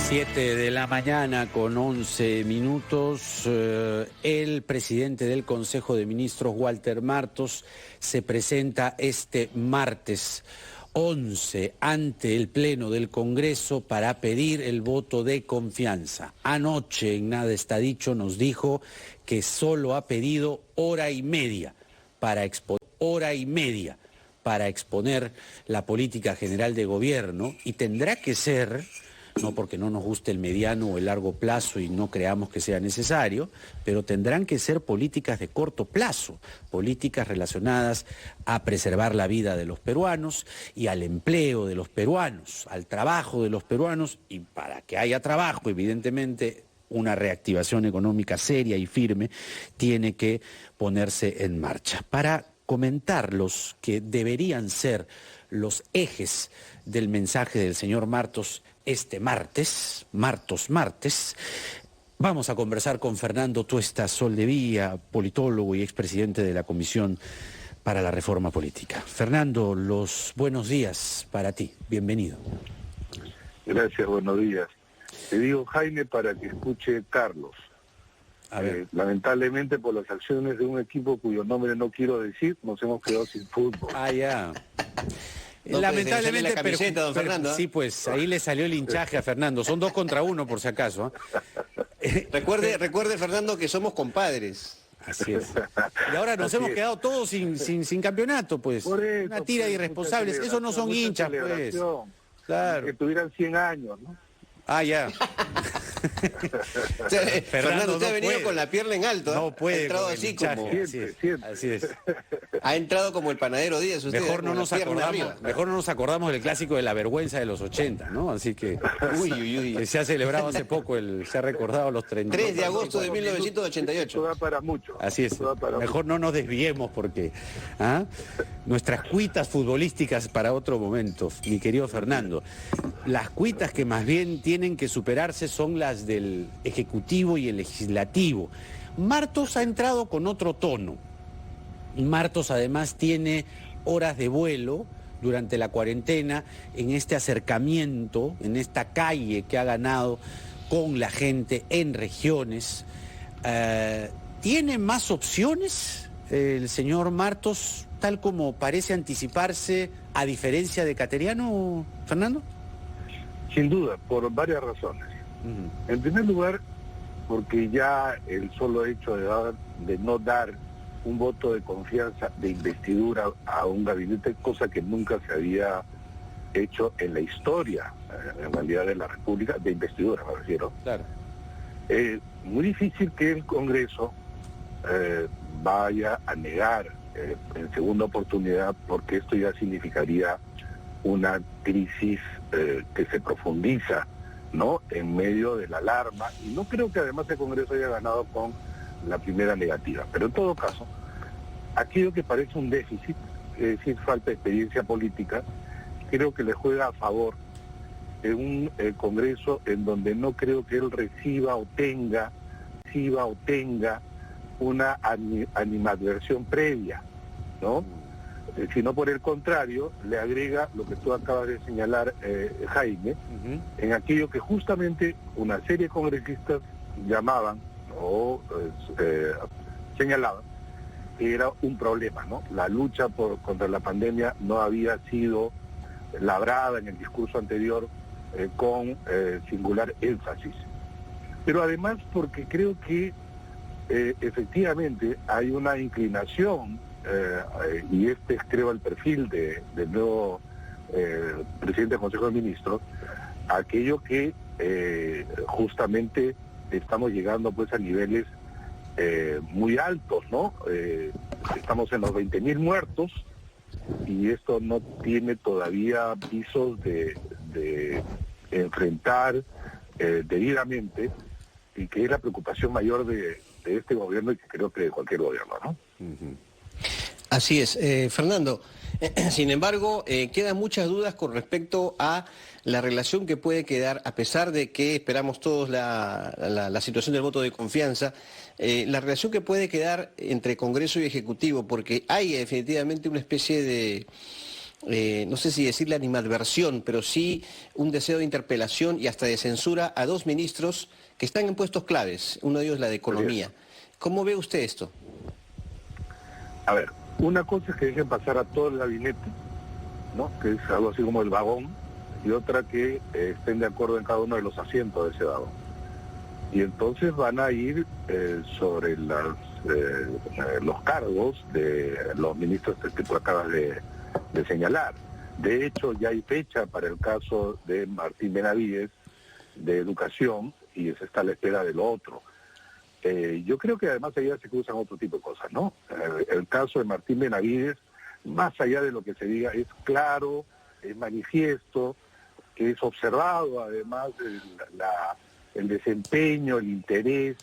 7 de la mañana con 11 minutos, el presidente del Consejo de Ministros, Walter Martos, se presenta este martes 11 ante el Pleno del Congreso para pedir el voto de confianza. Anoche, en Nada Está Dicho, nos dijo que solo ha pedido hora y media para exponer la política general de gobierno, y tendrá que ser, no porque no nos guste el mediano o el largo plazo y no creamos que sea necesario, pero tendrán que ser políticas de corto plazo, políticas relacionadas a preservar la vida de los peruanos y al empleo de los peruanos, al trabajo de los peruanos, y para que haya trabajo, evidentemente, una reactivación económica seria y firme tiene que ponerse en marcha. Para comentar los que deberían ser los ejes del mensaje del señor Martos este martes, vamos a conversar con Fernando Tuesta Soldevilla, politólogo y expresidente de la Comisión para la Reforma Política. Fernando, los buenos días para ti, bienvenido. Gracias, buenos días. Te digo, Jaime, para que escuche Carlos. A ver. Lamentablemente, por las acciones de un equipo cuyo nombre no quiero decir, nos hemos quedado sin fútbol. Ah, ya. No, lamentablemente, la camiseta, don Fernando, ¿eh? Sí, pues ahí le salió el hinchaje a Fernando. Son 2 contra 1, por si acaso. Recuerde, Fernando, que somos compadres. Así es. Y ahora nos hemos quedado todos sin campeonato, pues. Por eso, una tira de irresponsables. Eso no son hinchas, pues. Claro. Que tuvieran 100 años, ¿no? Ah, ya. Fernando, usted ha venido con la pierna en alto. No puede. Ha entrado así como. Así es. Ha entrado como el panadero Díaz. Usted mejor no nos acordamos del clásico de la vergüenza de los 80, ¿no? Así que. Uy. Se ha celebrado hace poco, se ha recordado los 30. 3 de agosto de 1988. Esto da para mucho. Así es. Mejor no nos desviemos porque nuestras cuitas futbolísticas para otro momento, mi querido Fernando. Las cuitas que más bien tienen que superarse son las del Ejecutivo y el Legislativo. Martos ha entrado con otro tono. Martos además tiene horas de vuelo durante la cuarentena en este acercamiento, en esta calle que ha ganado con la gente en regiones. ¿Tiene más opciones el señor Martos, tal como parece anticiparse, a diferencia de Cateriano, Fernando? Sin duda, por varias razones. En primer lugar, porque ya el solo hecho de no dar un voto de confianza, de investidura a un gabinete, cosa que nunca se había hecho en la historia, en realidad, de la República, de investidura me refiero. Claro. Muy difícil que el Congreso vaya a negar en segunda oportunidad, porque esto ya significaría una crisis que se profundiza, ¿no?, en medio de la alarma, y no creo que además el Congreso haya ganado con la primera negativa. Pero en todo caso, aquello que parece un déficit, es decir, falta de experiencia política, creo que le juega a favor de un Congreso en donde no creo que él reciba o tenga una animadversión previa, ¿no? Sino por el contrario, le agrega lo que tú acabas de señalar, Jaime, en aquello que justamente una serie de congresistas llamaban o señalaban que era un problema, ¿no? La lucha contra la pandemia no había sido labrada en el discurso anterior con singular énfasis. Pero además porque creo que efectivamente hay una inclinación, y este es, creo, el perfil del nuevo presidente del Consejo de Ministros, aquello que justamente estamos llegando pues a niveles muy altos, ¿no? Estamos en los 20.000 muertos y esto no tiene todavía visos de enfrentar debidamente, y que es la preocupación mayor de este gobierno y que creo que de cualquier gobierno, ¿no? Así es. Fernando, sin embargo, quedan muchas dudas con respecto a la relación que puede quedar, a pesar de que esperamos todos la situación del voto de confianza, la relación que puede quedar entre Congreso y Ejecutivo, porque hay definitivamente una especie no sé si decirle animadversión, pero sí un deseo de interpelación y hasta de censura a 2 ministros que están en puestos claves, uno de ellos la de Economía. ¿Cómo ve usted esto? A ver, una cosa es que dejen pasar a todo el gabinete, ¿no? Que es algo así como el vagón, y otra que estén de acuerdo en cada uno de los asientos de ese vagón. Y entonces van a ir sobre los cargos de los ministros que tú acabas de señalar. De hecho, ya hay fecha para el caso de Martín Benavides de Educación, y se está a la espera de lo otro. Yo creo que además allá se cruzan otro tipo de cosas, ¿no? El caso de Martín Benavides, más allá de lo que se diga, es claro, es manifiesto, que es observado además el desempeño, el interés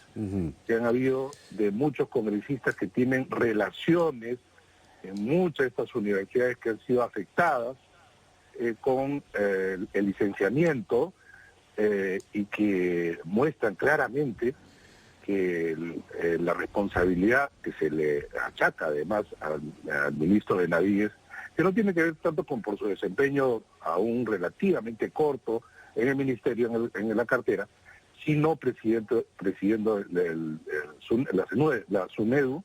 que han habido de muchos congresistas que tienen relaciones en muchas de estas universidades que han sido afectadas con el licenciamiento y que muestran claramente que la responsabilidad que se le achaca además al ministro Benavides, que no tiene que ver tanto por su desempeño aún relativamente corto en el ministerio, en la cartera, sino presidiendo la SUNEDU,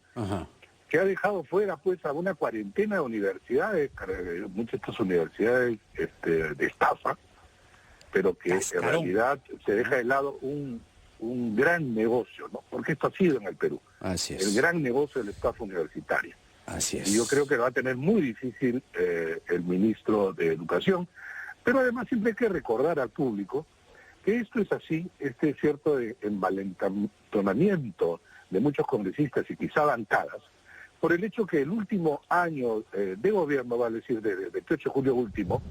que ha dejado fuera pues a una cuarentena de universidades, muchas de estas universidades de estafa, pero que en realidad se deja de lado un gran negocio, ¿no? Porque esto ha sido en el Perú. Así es. El gran negocio de la estafa universitaria. Así es. Y yo creo que va a tener muy difícil el ministro de Educación, pero además siempre hay que recordar al público que esto es así, este cierto envalentonamiento de muchos congresistas y quizá bancadas, por el hecho que el último año de gobierno, vale decir, desde el 28 de julio último,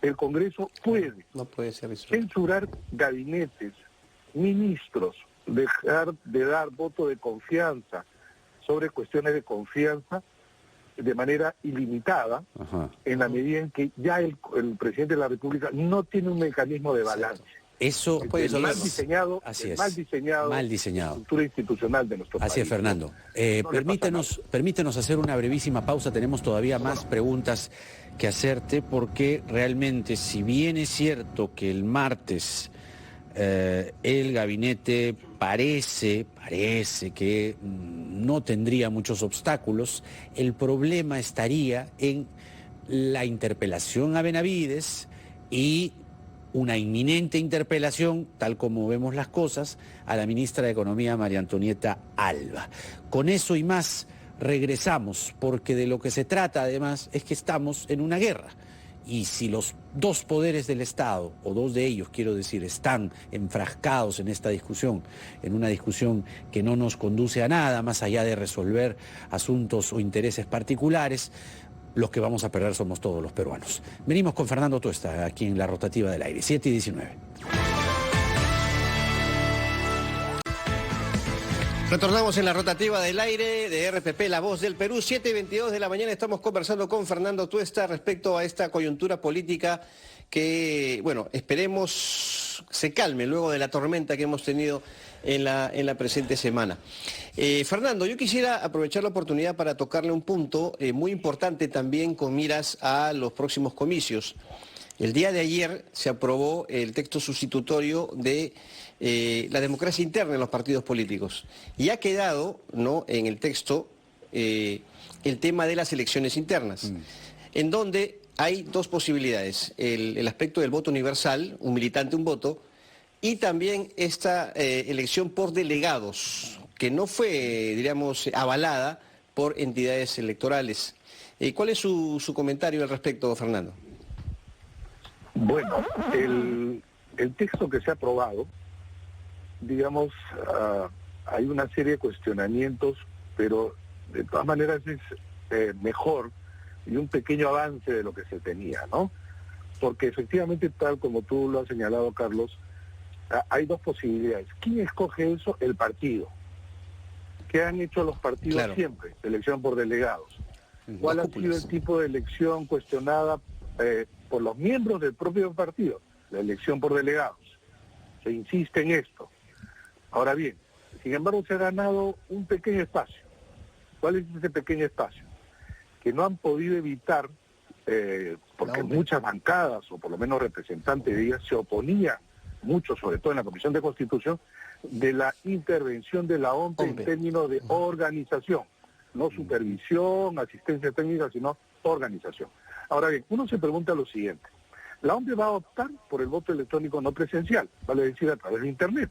el Congreso puede censurar gabinetes, ministros, dejar de dar voto de confianza sobre cuestiones de confianza de manera ilimitada, en la medida en que ya el presidente de la República no tiene un mecanismo de balance. Eso puede ser mal diseñado, mal diseñado. Estructura institucional de nuestro país. Así es, Fernando. Permítenos hacer una brevísima pausa. Tenemos todavía más preguntas que hacerte, porque realmente, si bien es cierto que el martes el gabinete parece que no tendría muchos obstáculos, el problema estaría en la interpelación a Benavides y una inminente interpelación, tal como vemos las cosas, a la ministra de Economía, María Antonieta Alba. Con eso y más regresamos, porque de lo que se trata además es que estamos en una guerra. Y si los 2 poderes del Estado, o 2 de ellos quiero decir, están enfrascados en esta discusión, en una discusión que no nos conduce a nada más allá de resolver asuntos o intereses particulares, los que vamos a perder somos todos los peruanos. Venimos con Fernando Tuesta aquí en La Rotativa del Aire, 7:19. Retornamos en La Rotativa del Aire de RPP, La Voz del Perú, 7:22 de la mañana. Estamos conversando con Fernando Tuesta respecto a esta coyuntura política que, bueno, esperemos se calme luego de la tormenta que hemos tenido en la presente semana. Fernando, yo quisiera aprovechar la oportunidad para tocarle un punto muy importante también con miras a los próximos comicios. El día de ayer se aprobó el texto sustitutorio de la democracia interna en los partidos políticos. Y ha quedado, ¿no?, en el texto el tema de las elecciones internas, en donde hay 2 posibilidades: el aspecto del voto universal, un militante, un voto, y también esta elección por delegados, que no fue, diríamos, avalada por entidades electorales. ¿Cuál es su comentario al respecto, Fernando? Bueno, el texto que se ha aprobado, digamos, hay una serie de cuestionamientos, pero de todas maneras es mejor y un pequeño avance de lo que se tenía, ¿no? Porque efectivamente, tal como tú lo has señalado, Carlos, hay 2 posibilidades. ¿Quién escoge eso? El partido. ¿Qué han hecho los partidos siempre? Elección por delegados. ¿Cuál ha sido el tipo de elección cuestionada por los miembros del propio partido? La elección por delegados. Se insiste en esto. Ahora bien, sin embargo, se ha ganado un pequeño espacio. ¿Cuál es ese pequeño espacio? Que no han podido evitar porque muchas bancadas, o por lo menos representantes de ellas, se oponían mucho, sobre todo en la Comisión de Constitución, de la intervención de la OMPE en términos de organización, no supervisión, asistencia técnica, sino organización. Ahora bien, uno se pregunta lo siguiente: la OMPE va a optar por el voto electrónico no presencial, vale decir a través de Internet,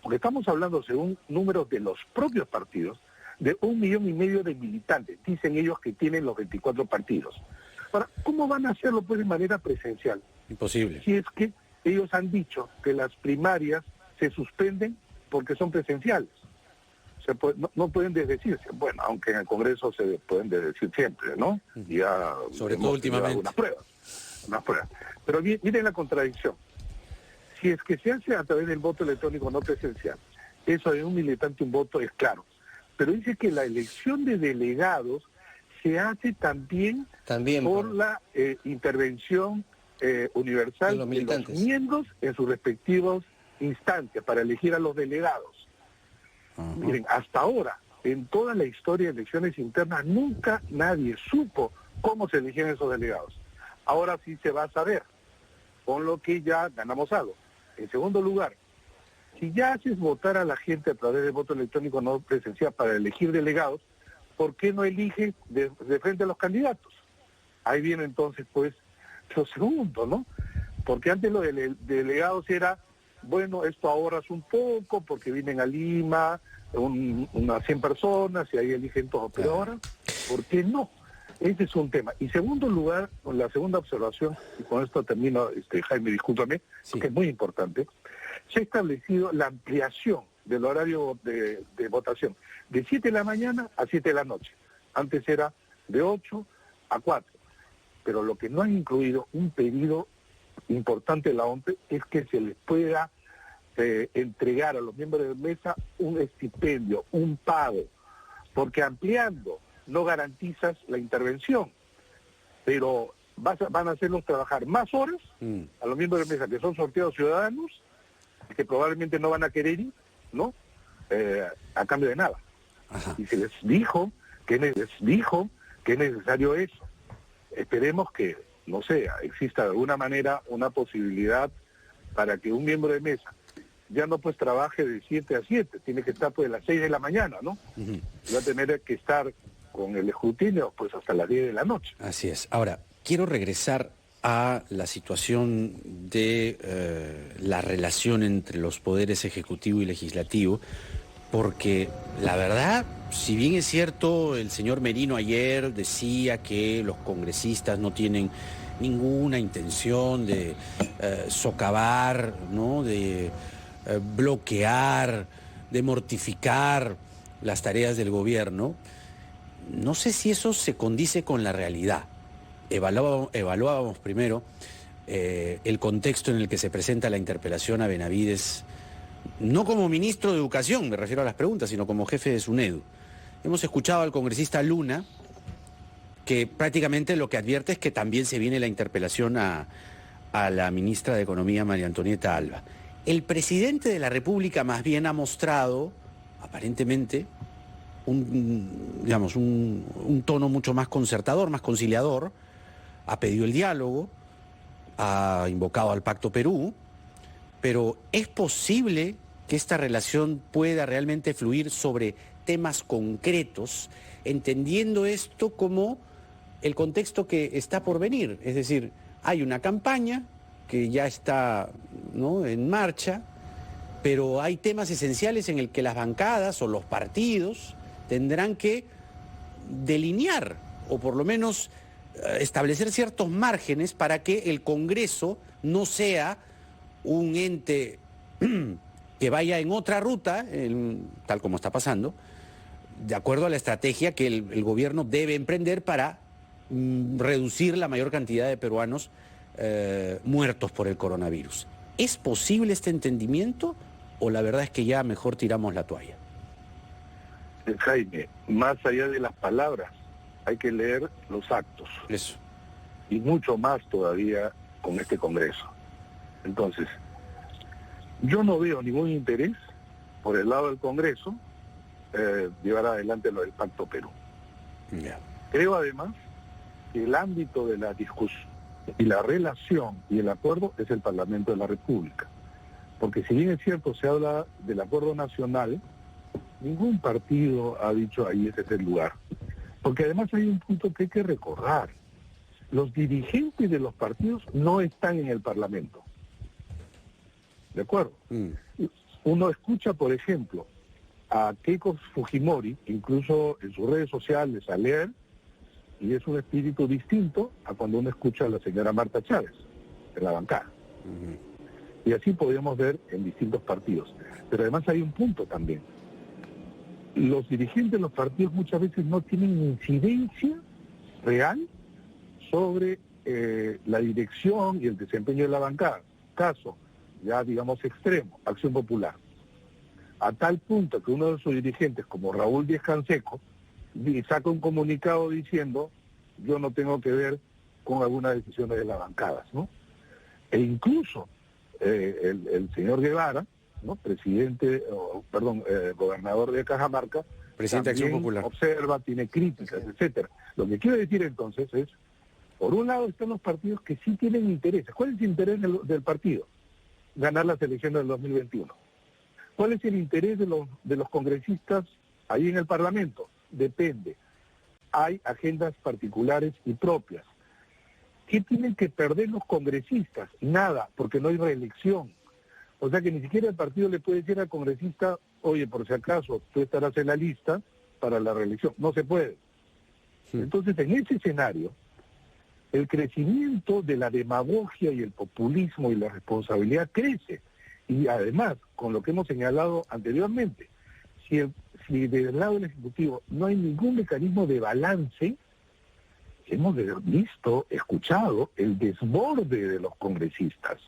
porque estamos hablando, según números de los propios partidos, de 1,5 millones de militantes, dicen ellos que tienen los 24 partidos. Ahora, ¿cómo van a hacerlo pues de manera presencial? Imposible. Si es que ellos han dicho que las primarias se suspenden porque son presenciales. No pueden desdecirse. Bueno, aunque en el Congreso se pueden desdecir siempre, ¿no? Ya sobre todo últimamente. Unas pruebas. Pero miren la contradicción. Si es que se hace a través del voto electrónico no presencial, eso de un militante un voto es claro. Pero dice que la elección de delegados se hace también por la intervención universal de los miembros en sus respectivos instancias para elegir a los delegados. Miren, hasta ahora, en toda la historia de elecciones internas, nunca nadie supo cómo se eligían esos delegados. Ahora sí se va a saber, con lo que ya ganamos algo. En segundo lugar, si ya haces votar a la gente a través del voto electrónico no presencial para elegir delegados, ¿por qué no eligen de frente a los candidatos? Ahí viene entonces, pues, lo segundo, ¿no? Porque antes lo de delegados era, bueno, esto ahorras un poco porque vienen a Lima unas 100 personas y ahí eligen todo. Pero ahora, ¿por qué no? Ese es un tema. Y segundo lugar, la segunda observación, y con esto termino, Jaime, discúlpame, que es muy importante, se ha establecido la ampliación del horario de votación de 7 de la mañana a 7 de la noche. Antes era de 8 a 4. Pero lo que no han incluido, un pedido importante de la OMPE, es que se les pueda entregar a los miembros de mesa un estipendio, un pago, porque ampliando no garantizas la intervención, pero van a hacerlos trabajar más horas a los miembros de mesa que son sorteados ciudadanos, que probablemente no van a querer ir, ¿no? A cambio de nada. Ajá. Y se les dijo que es necesario eso. Esperemos que, no sé, exista de alguna manera una posibilidad para que un miembro de mesa ya no pues trabaje de 7 a 7, tiene que estar pues a las 6 de la mañana, ¿no? Y va a tener que estar con el escrutinio pues hasta las 10 de la noche. Así es. Ahora, quiero regresar a la situación de la relación entre los poderes ejecutivo y legislativo, porque la verdad, si bien es cierto, el señor Merino ayer decía que los congresistas no tienen ninguna intención de socavar, ¿no?, de bloquear, de mortificar las tareas del gobierno, no sé si eso se condice con la realidad. Evaluábamos primero el contexto en el que se presenta la interpelación a Benavides, no como ministro de Educación, me refiero a las preguntas, sino como jefe de SUNEDU. Hemos escuchado al congresista Luna, que prácticamente lo que advierte es que también se viene la interpelación a la ministra de Economía, María Antonieta Alba. El presidente de la República más bien ha mostrado, aparentemente, un tono mucho más concertador, más conciliador, ha pedido el diálogo, ha invocado al Pacto Perú, pero ¿es posible que esta relación pueda realmente fluir sobre temas concretos, entendiendo esto como el contexto que está por venir? Es decir, hay una campaña que ya está, ¿no?, en marcha, pero hay temas esenciales en el que las bancadas o los partidos tendrán que delinear o por lo menos establecer ciertos márgenes para que el Congreso no sea un ente que vaya en otra ruta, tal como está pasando, de acuerdo a la estrategia que el gobierno debe emprender para reducir la mayor cantidad de peruanos muertos por el coronavirus. ¿Es posible este entendimiento o la verdad es que ya mejor tiramos la toalla? Jaime, más allá de las palabras, hay que leer los actos. Eso. Y mucho más todavía con este Congreso. Entonces, yo no veo ningún interés por el lado del Congreso llevar adelante lo del Pacto Perú. Yeah. Creo además que el ámbito de la discusión y la relación y el acuerdo es el Parlamento de la República. Porque si bien es cierto, se habla del acuerdo nacional, ningún partido ha dicho ahí ese es el lugar. Porque además hay un punto que hay que recordar. Los dirigentes de los partidos no están en el Parlamento. ¿De acuerdo? Uno escucha, por ejemplo, a Keiko Fujimori, incluso en sus redes sociales, a leer, y es un espíritu distinto a cuando uno escucha a la señora Marta Chávez en la bancada. Y así podríamos ver en distintos partidos. Pero además hay un punto también. Los dirigentes de los partidos muchas veces no tienen incidencia real sobre la dirección y el desempeño de la bancada. Caso, ya digamos extremo, Acción Popular. A tal punto que uno de sus dirigentes, como Raúl Díez Canseco, saca un comunicado diciendo yo no tengo que ver con algunas decisiones de las bancadas, ¿no? E incluso el señor Guevara, ¿no? Gobernador de Cajamarca, presidente de Acción Popular, observa, tiene críticas, etcétera. Lo que quiero decir entonces es, por un lado están los partidos que sí tienen intereses. ¿Cuál es el interés del partido? Ganar las elecciones del 2021. ¿Cuál es el interés de los congresistas ahí en el Parlamento? Depende. Hay agendas particulares y propias. ¿Qué tienen que perder los congresistas? Nada, porque no hay reelección. O sea que ni siquiera el partido le puede decir al congresista, oye, por si acaso, tú estarás en la lista para la reelección. No se puede. Sí. Entonces, en ese escenario, el crecimiento de la demagogia y el populismo y la responsabilidad crece. Y además, con lo que hemos señalado anteriormente, si del lado del Ejecutivo no hay ningún mecanismo de balance, hemos visto, escuchado el desborde de los congresistas.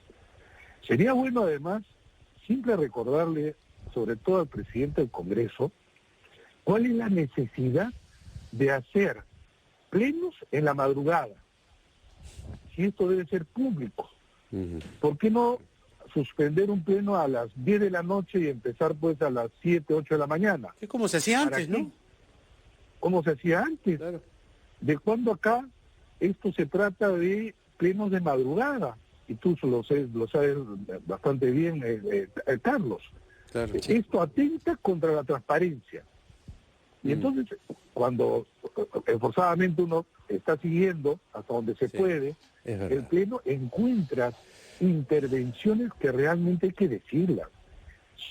Sería bueno además siempre recordarle, sobre todo al presidente del Congreso, cuál es la necesidad de hacer plenos en la madrugada. Si esto debe ser público, ¿por qué no suspender un pleno a las 10 de la noche y empezar pues a las 7, 8 de la mañana? Es como se hacía antes, ¿no? Como se hacía antes. Claro. ¿De cuándo acá esto se trata de plenos de madrugada? Y tú lo sabes bastante bien, Carlos. Claro, sí. Esto atenta contra la transparencia. Y entonces, cuando forzadamente uno está siguiendo hasta donde se puede, el Pleno encuentra intervenciones que realmente hay que decirlas.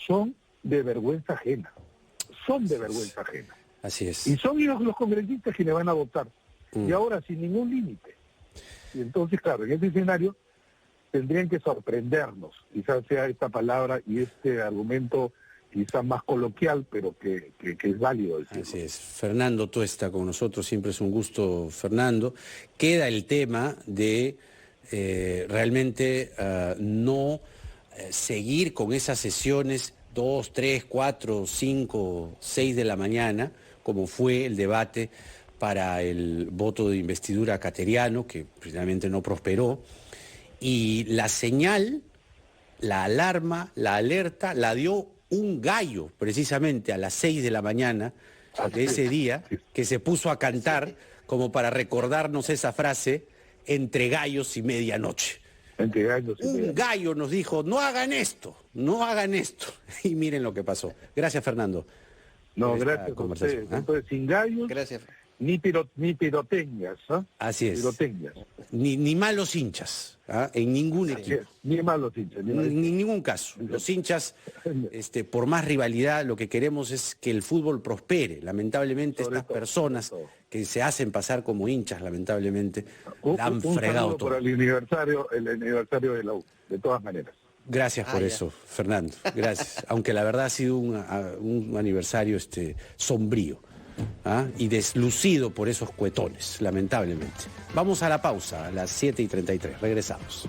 Son de vergüenza ajena. Son de vergüenza ajena. Así es. Y son los congresistas quienes van a votar. Y ahora sin ningún límite. Y entonces, claro, en ese escenario tendrían que sorprendernos. Quizás sea esta palabra y este argumento quizás más coloquial, pero que es válido decirlo. Así es. Fernando Tuesta con nosotros, siempre es un gusto, Fernando. Queda el tema de realmente no seguir con esas sesiones 2, 3, 4, 5, 6 de la mañana, como fue el debate para el voto de investidura cateriano, que finalmente no prosperó. Y la señal, la alarma, la alerta, la dio un gallo, precisamente a las 6 de la mañana de ese día, que se puso a cantar como para recordarnos esa frase, entre gallos y medianoche. Entre gallos y medianoche. Un gallo nos dijo, no hagan esto, no hagan esto. Y miren lo que pasó. Gracias, Fernando. No, gracias a ustedes. Entonces, sin gallos, gracias. Ni pirotecnias, ¿eh? Así es. Pirotecnias. Ni malos hinchas, ¿eh? En ningún equipo. Ni malos hinchas. En ningún caso. Los hinchas, por más rivalidad, lo que queremos es que el fútbol prospere. Lamentablemente estas personas que se hacen pasar como hinchas, lamentablemente, la han fregado todo. Por el aniversario de la U, de todas maneras. Gracias por eso, Fernando. Gracias. Aunque la verdad ha sido un aniversario sombrío. Y deslucido por esos cuetones, lamentablemente. Vamos a la pausa a las 7:33. Regresamos.